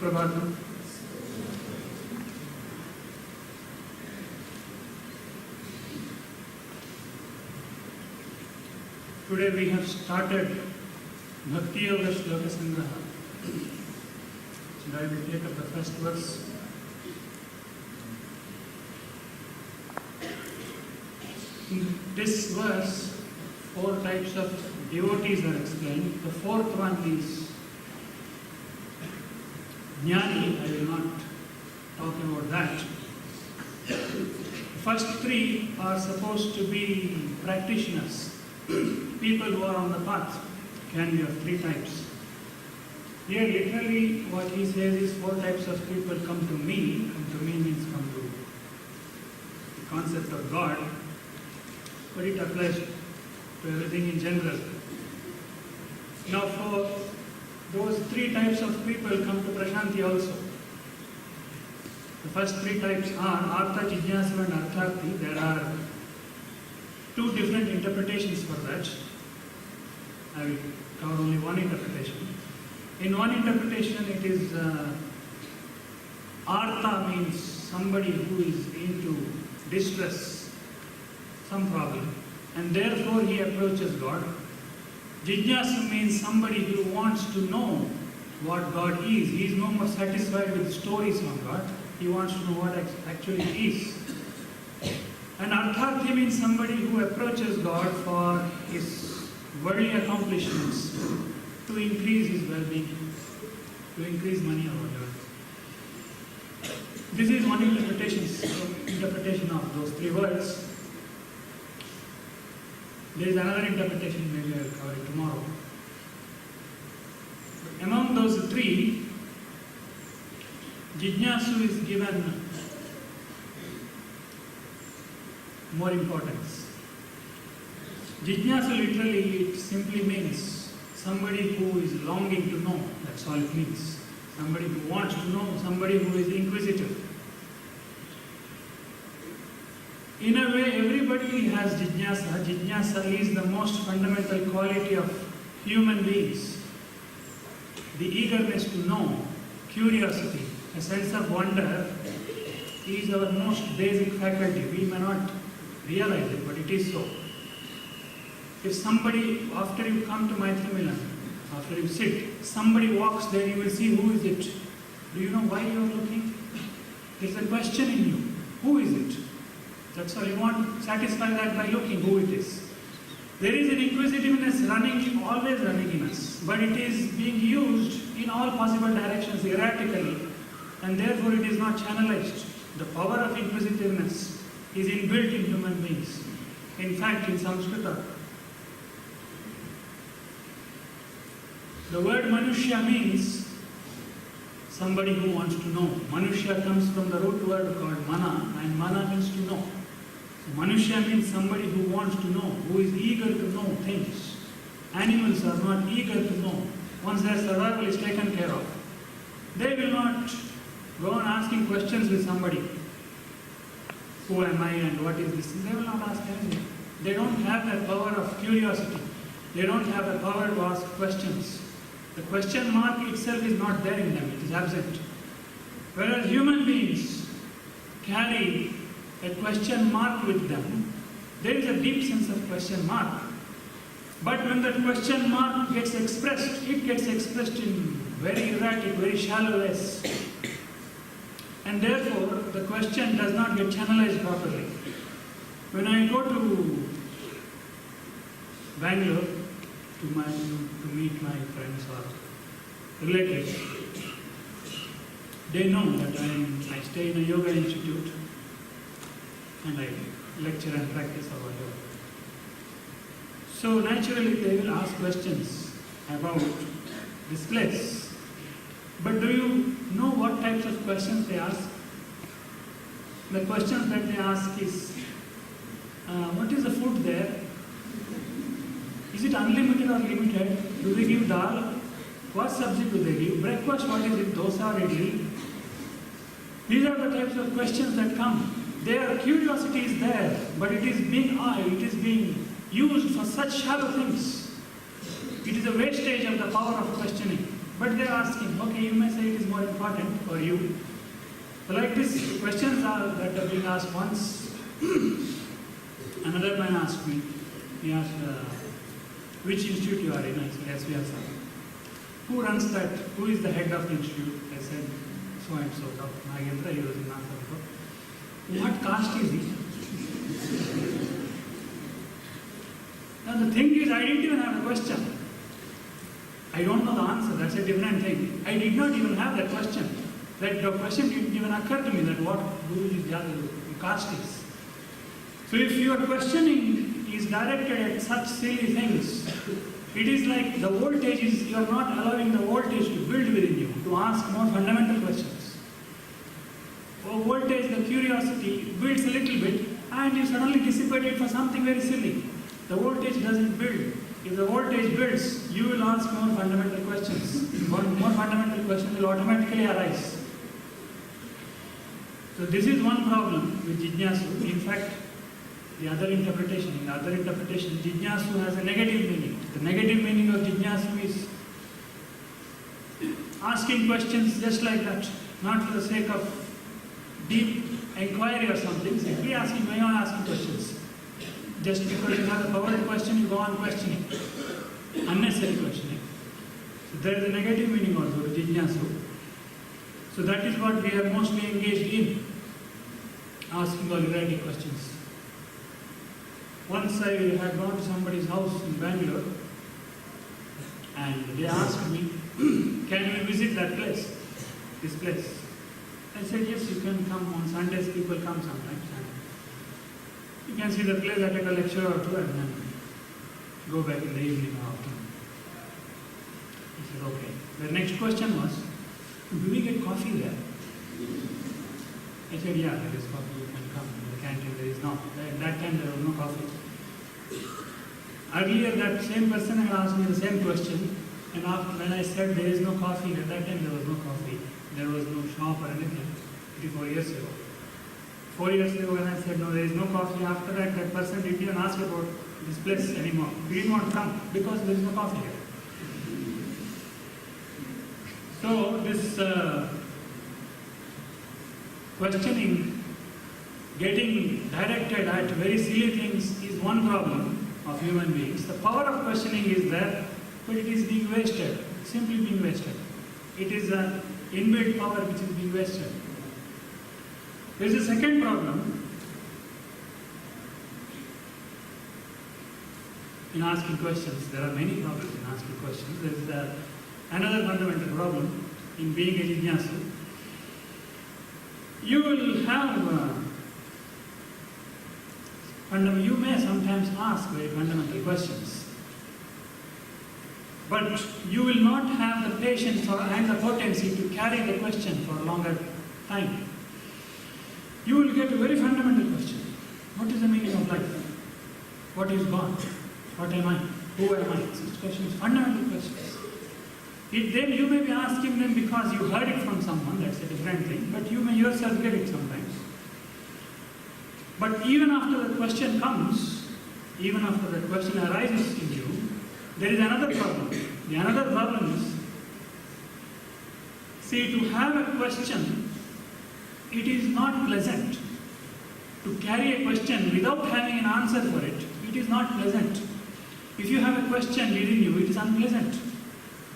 Suprabhatam. Today we have started Bhakti Yoga Shloka Sangraha. So I will take up the first verse. In this verse, 4 types of devotees are explained. The 4th one is Jnani. I will not talk about that. The first 3 are supposed to be practitioners. People who are on the path can be of 3 types. Here literally what he says is 4 types of people come to me. Come to me means come to the concept of God, but it applies to everything in general. Now for those 3 types of people come to Prashanti also. The first 3 types are Artha, Jijnasu and Artharthi. There are 2 different interpretations for that. I will cover only one interpretation. In one interpretation it is Artha means somebody who is into distress, some problem, and therefore he approaches God. Jijnasu means somebody who wants to know what God is. He is no more satisfied with stories on God. He wants to know what actually is. And Artharthi means somebody who approaches God for his worldly accomplishments, to increase his well-being, to increase money or whatever. This is one interpretation of those 3 words. There is another interpretation, maybe I will cover it tomorrow. But among those 3, Jijnasu is given more importance. Jijnasu literally it simply means somebody who is longing to know. That's all it means. Somebody who wants to know, somebody who is inquisitive. In a way, everybody has Jijnasa. Jijnasa is the most fundamental quality of human beings. The eagerness to know, curiosity, a sense of wonder is our most basic faculty. We may not realize it, but it is so. If somebody, after you come to Maitrimilan, after you sit, somebody walks there, you will see who is it. Do you know why you are looking? There is a question in you. Who is it? That's all. You want to satisfy that by looking who it is. There is an inquisitiveness always running in us, but it is being used in all possible directions erratically, and therefore it is not channelized. The power of inquisitiveness is inbuilt in human beings. In fact, in Sanskrit, the word Manushya means somebody who wants to know. Manushya comes from the root word called Mana, and Mana means to know. So Manushya means somebody who wants to know, who is eager to know things. Animals are not eager to know. Once their survival is taken care of, they will not go on asking questions with somebody. Who am I and what is this? They will not ask anything. They don't have that power of curiosity. They don't have the power to ask questions. The question mark itself is not there in them, it is absent. Whereas human beings carry a question mark with them, there is a deep sense of question mark. But when that question mark gets expressed, it gets expressed in very erratic, very shallow ways. And therefore, the question does not get channelized properly. When I go to Bangalore to meet my friends or relatives, they know that I stay in a yoga institute and I lecture and practice or whatever. So naturally they will ask questions about this place. But do you know what types of questions they ask? The questions that they ask is, what is the food there? Is it unlimited or limited? Do they give dal? What subject do they give? Breakfast, what is it? Dosa or idli? These are the types of questions that come. Their curiosity is there, but it is being used for such shallow things. It is a wastage of the power of questioning. But they are asking, okay, you may say it is more important for you. So like this, questions that are being asked once. Another man asked me, he asked, which institute you are in? I said, S-VYASA. Who runs that? Who is the head of the institute? I said, so and so, Dr. Nagendra, he was in Nagpur. What caste is he? Now the thing is, I didn't even have a question. I don't know the answer, that's a different thing. I did not even have that question. That the question didn't even occur to me that what Guruji's caste is. So if your questioning is directed at such silly things, it is like the voltage is, you are not allowing the voltage to build within you, to ask more fundamental questions. For voltage, the curiosity builds a little bit and you suddenly dissipate it for something very silly. The voltage doesn't build. If the voltage builds, you will ask more fundamental questions. More fundamental questions will automatically arise. So this is one problem with Jijnasu. In fact, in the other interpretation, Jijnasu has a negative meaning. The negative meaning of Jijnasu is asking questions just like that, not for the sake of deep inquiry or something. Simply asking, why not asking questions? Just because you have the power to question, you go on questioning. Unnecessary questioning. So there is a negative meaning also to Jijnasu. So that is what we have mostly engaged in, asking all variety questions. Once I had gone to somebody's house in Bangalore and they asked me, can we visit that place, this place? I said, yes, you can come on Sundays, people come sometimes. You can see the place, attend a lecture or two and then go back in the evening or afternoon. He said, okay. The next question was, do we get coffee there? I said, yeah, there is coffee, you can come. In the canteen there is no. At that time there was no coffee. Earlier that same person had asked me the same question, and after when I said there is no coffee, at that time there was no coffee. There was no shop or anything, 3-4 years ago. 4 years ago when I said no, there is no coffee, after that that person didn't even ask about this place anymore. He didn't want to come because there is no coffee here. So this questioning, getting directed at very silly things is one problem of human beings. The power of questioning is there, but it is being wasted, simply being wasted. It is an inbuilt power which is being wasted. There is a second problem in asking questions. There are many problems in asking questions. There is another fundamental problem in being a Jijnasu. You will have, you may sometimes ask very fundamental questions, but you will not have the patience and the potency to carry the question for a longer time. You will get a very fundamental question. What is the meaning of life? What is God? What am I? Who am I? Such questions, fundamental questions. Then you may be asking them because you heard it from someone, that's a different thing, but you may yourself get it sometimes. But even after the question comes, even after the question arises in you, there is another problem. The another problem is, see, to have a question, it is not pleasant. To carry a question without having an answer for it, it is not pleasant. If you have a question within you, it is unpleasant.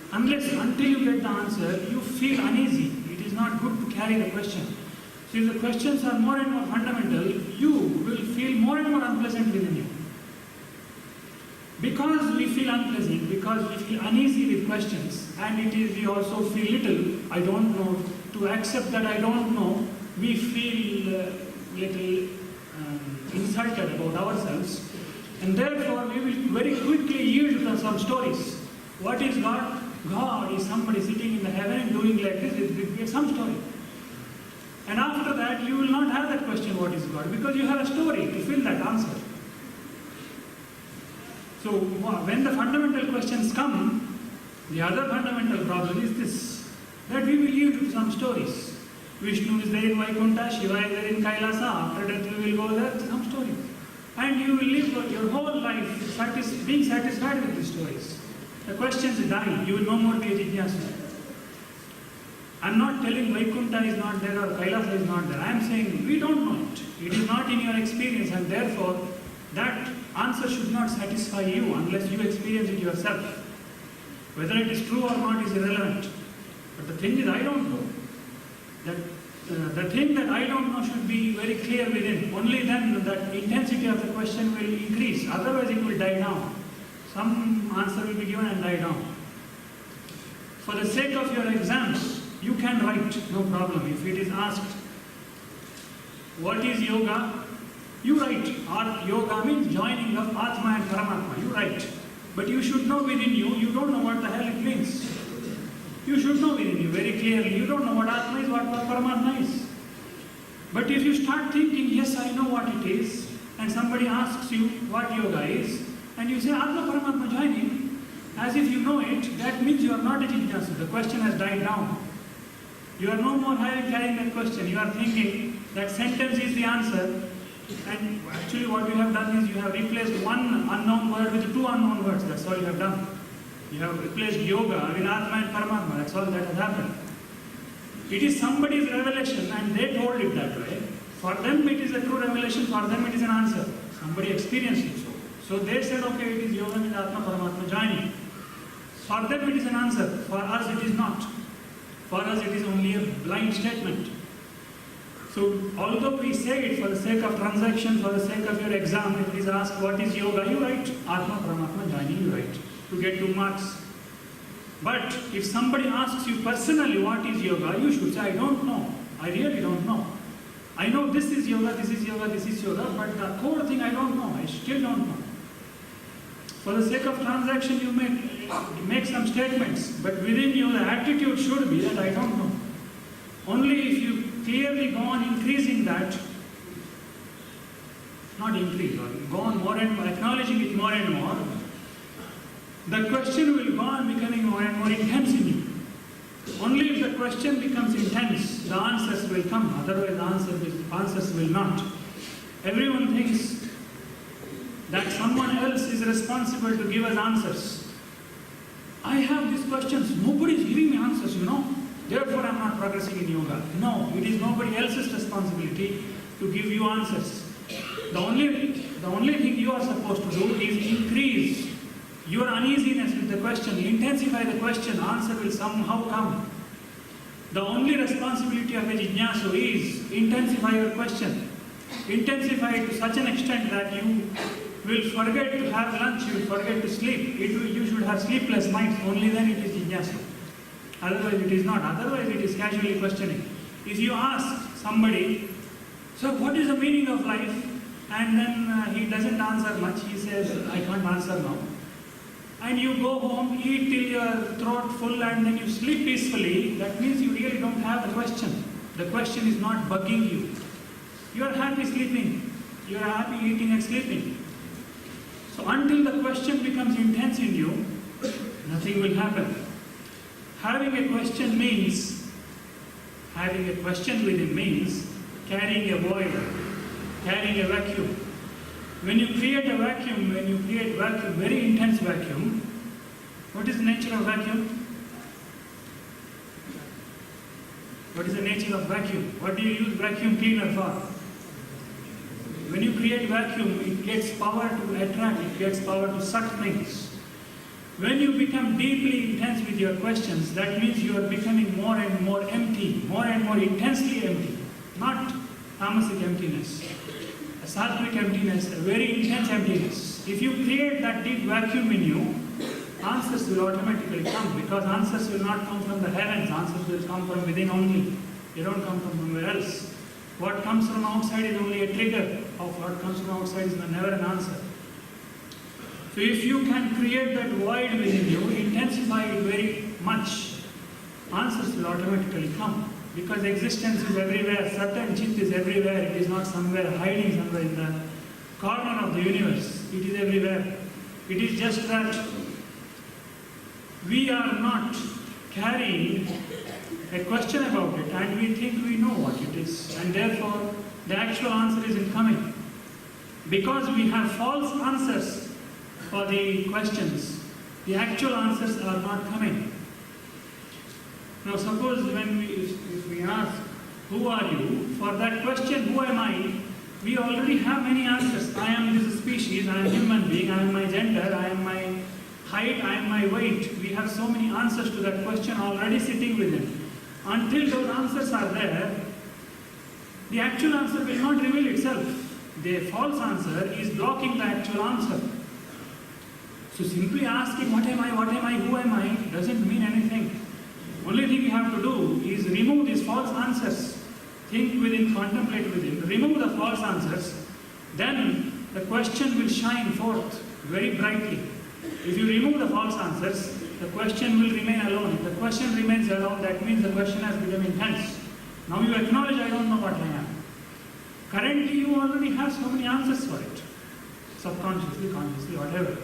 Until you get the answer, you feel uneasy. It is not good to carry the question. So if the questions are more and more fundamental, you will feel more and more unpleasant within you. Because we feel unpleasant, because we feel uneasy with questions, and we also feel little, I don't know, to accept that I don't know, we feel little insulted about ourselves, and therefore we will very quickly yield to some stories. What is God? God is somebody sitting in the heaven and doing like this, it will some story. And after that, you will not have that question, what is God? Because you have a story to fill that answer. So when the fundamental questions come, the other fundamental problem is this, that we will yield to some stories. Vishnu is there in Vaikuntha, Shiva is there in Kailasa, after death we will go there, some stories. And you will live your whole life being satisfied with these stories. The questions die, you will no more be a Jijnasu. I'm not telling Vaikuntha is not there or Kailasa is not there. I'm saying we don't know it. It is not in your experience, and therefore that answer should not satisfy you unless you experience it yourself. Whether it is true or not is irrelevant. But the thing is, I don't know. The thing that I don't know should be very clear within. Only then that intensity of the question will increase. Otherwise it will die down. Some answer will be given and die down. For the sake of your exams, you can write, no problem. If it is asked, what is yoga? You write. Yoga means joining of Atma and Paramatma. You write. But you should know within you, you don't know what the hell it means. You should know within you very clearly. You don't know what Atma is, what Paramatma is. But if you start thinking, yes, I know what it is, and somebody asks you what yoga is, and you say, Atma Paramatma joining, as if you know it, that means you are not a Jijnasu. The question has died down. You are no more carrying that question. You are thinking that sentence is the answer, and actually what you have done is you have replaced one unknown word with two unknown words. That's all you have done. You have replaced yoga with Atma and Paramatma. That's all that has happened. It is somebody's revelation and they told it that way. For them it is a true revelation, for them it is an answer. Somebody experienced it so. So they said, okay, it is yoga with Atma Paramatma joining. For them it is an answer, for us it is not. For us it is only a blind statement. So although we say it for the sake of transaction, for the sake of your exam, if it is asked what is yoga, you write Atma Paramatma joining, you write to get 2 marks. But if somebody asks you personally what is yoga, you should say, I don't know. I really don't know. I know this is yoga, this is yoga, this is yoga, but the core thing I don't know. I still don't know. For the sake of transaction, you make some statements, but within you the attitude should be that I don't know. Only if you clearly go on increasing that, not increase, or go on more and more, acknowledging it more and more, the question will go on becoming more and more intense in you. Only if the question becomes intense, the answers will come. Otherwise, the answers will not. Everyone thinks that someone else is responsible to give us answers. I have these questions. Nobody is giving me answers, Therefore, I am not progressing in yoga. No, it is nobody else's responsibility to give you answers. The only thing you are supposed to do is increase your uneasiness with the question, intensify the question, answer will somehow come. The only responsibility of a Jijnasu is intensify your question. Intensify it to such an extent that you will forget to have lunch, you will forget to sleep. You should have sleepless nights, only then it is Jijnasu. Otherwise it is not. Otherwise it is casually questioning. If you ask somebody, so what is the meaning of life? And then he doesn't answer much, he says, I can't answer now. And you go home, eat till your throat full, and then you sleep peacefully, that means you really don't have the question. The question is not bugging you. You are happy sleeping. You are happy eating and sleeping. So until the question becomes intense in you, nothing will happen. Having a question within means carrying a void, carrying a vacuum. When you create a vacuum, very intense vacuum, what is the nature of vacuum? What is the nature of vacuum? What do you use vacuum cleaner for? When you create vacuum, it gets power to attract, it gets power to suck things. When you become deeply intense with your questions, that means you are becoming more and more empty, more and more intensely empty. Not tamasic emptiness. A sattvic emptiness, a very intense emptiness. If you create that deep vacuum in you, answers will automatically come, because answers will not come from the heavens, answers will come from within only. They don't come from somewhere else. What comes from outside is only a trigger of what comes from outside is never an answer. So if you can create that void within you, intensify it very much, answers will automatically come. Because existence is everywhere, Sat and Chit is everywhere, it is not somewhere hiding somewhere in the corner of the universe. It is everywhere. It is just that we are not carrying a question about it and we think we know what it is, and therefore the actual answer isn't coming. Because we have false answers for the questions, the actual answers are not coming. Now suppose if we ask, who are you? For that question, who am I? We already have many answers. I am this species, I am human being, I am my gender, I am my height, I am my weight. We have so many answers to that question already sitting within. Until those answers are there, the actual answer will not reveal itself. The false answer is blocking the actual answer. So simply asking what am I, who am I doesn't mean anything. Only thing you have to do is remove these false answers. Think within, contemplate within, remove the false answers, then the question will shine forth very brightly. If you remove the false answers, the question will remain alone. If the question remains alone, that means the question has become intense. Now you acknowledge, I don't know what I am. Currently you already have so many answers for it. Subconsciously, consciously, whatever.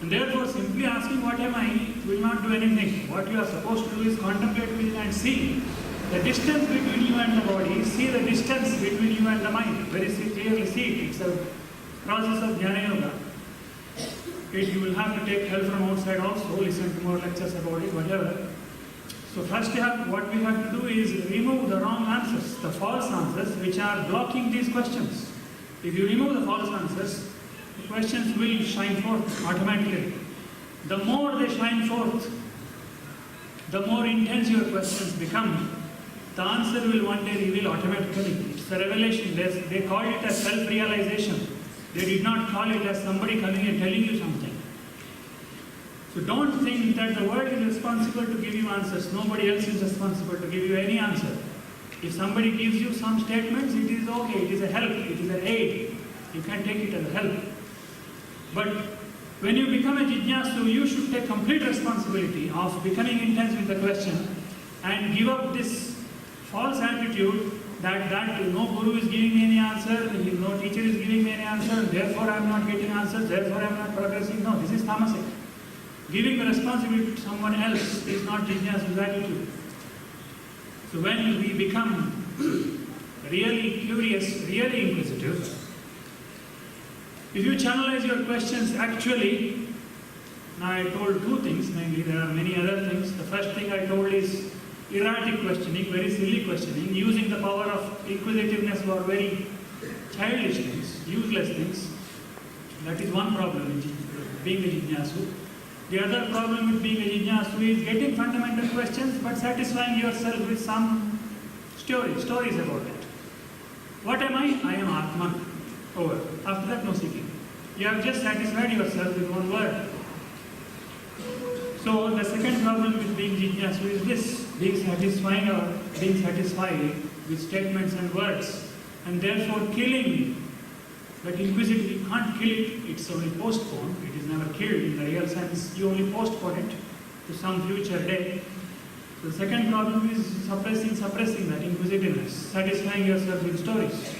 And therefore simply asking what am I will not do anything. What you are supposed to do is contemplate within and see the distance between you and the body, see the distance between you and the mind. Very clearly see it. It's a process of Jnana Yoga. You will have to take help from outside also, listen to more lectures about it, whatever. So first what we have to do is remove the wrong answers, the false answers which are blocking these questions. If you remove the false answers, the questions will shine forth automatically. The more they shine forth, the more intense your questions become. The answer will one day reveal automatically. It's a revelation. They call it as self-realization. They did not call it as somebody coming and telling you something. So don't think that the world is responsible to give you answers. Nobody else is responsible to give you any answer. If somebody gives you some statements, it is okay. It is a help. It is an aid. You can take it as a help. But when you become a jnanasu, you should take complete responsibility of becoming intense with the question and give up this false attitude that no guru is giving me any answer, no teacher is giving me any answer, therefore I am not getting answers, therefore I am not progressing. No, this is tamasic. Giving the responsibility to someone else is not jnana's attitude. So when we become really curious, really inquisitive, if you channelize your questions actually, now I told two things, mainly there are many other things. The first thing I told is erratic questioning, very silly questioning, using the power of inquisitiveness for very childish things, useless things. That is one problem in being a jnanasu. The other problem with being a jnanasu is getting fundamental questions but satisfying yourself with some stories about it. What am I? I am Atman. Over. After that, no seeking. You have just satisfied yourself with one word. So the second problem with being jnanasu is this, being satisfied with statements and words, and therefore killing that inquisitive. You can't kill it, it's only postponed. It is never killed in the real sense. You only postpone it to some future day. So the second problem is suppressing that inquisitiveness, satisfying yourself with stories.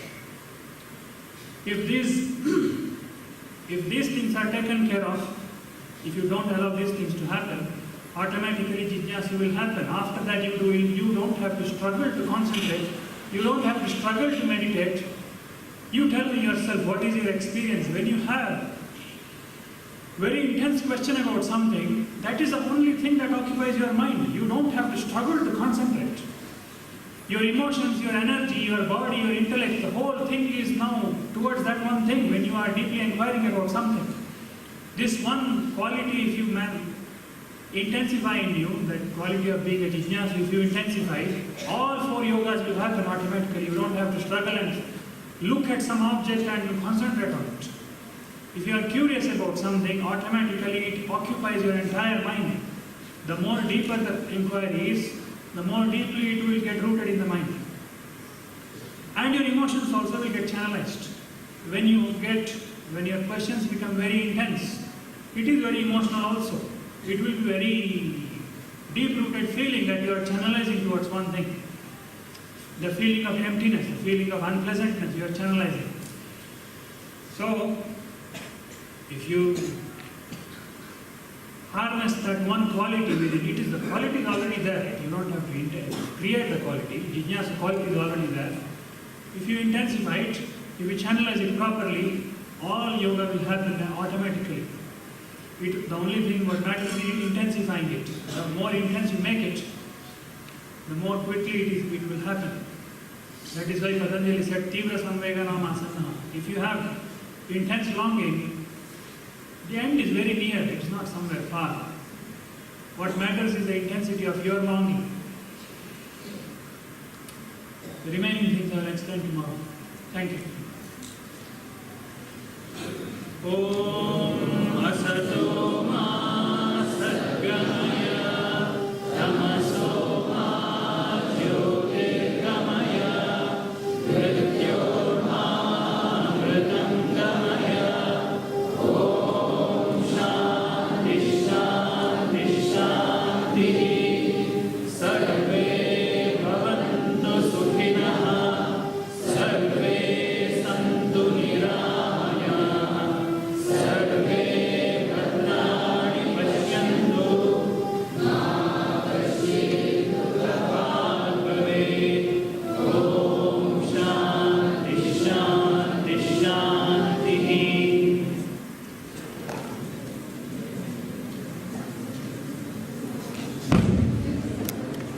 If these things are taken care of, if you don't allow these things to happen, automatically jnanasu will happen. After that you don't have to struggle to concentrate, you don't have to struggle to meditate. You tell me yourself what is your experience. When you have very intense question about something, that is the only thing that occupies your mind. You don't have to struggle to concentrate. Your emotions, your energy, your body, your intellect, the whole thing is now towards that one thing when you are deeply inquiring about something. This one quality, if you intensify in you, that quality of being a jnanasu, if you intensify, all four yogas will happen automatically. You don't have to struggle and look at some object and concentrate on it. If you are curious about something, automatically it occupies your entire mind. The more deeper the inquiry is, the more deeply it will get rooted in the mind. And your emotions also will get channelized. When your questions become very intense, it is very emotional also. It will be very deep-rooted feeling that you are channelizing towards one thing. The feeling of emptiness, the feeling of unpleasantness, you are channelizing. So, if you harness that one quality within, the quality is already there. You don't have to create the quality. Jnana's quality is already there. If you intensify it, if you channelize it properly, all yoga will happen automatically. The only thing what matters is intensifying it. The more intense you make it, the more quickly it will happen. That is why Patanjali said, Tivra Samveganam Asana. If you have intense longing, the end is very near, it's not somewhere far. What matters is the intensity of your longing. The remaining things I will explain tomorrow. Thank you. Oh.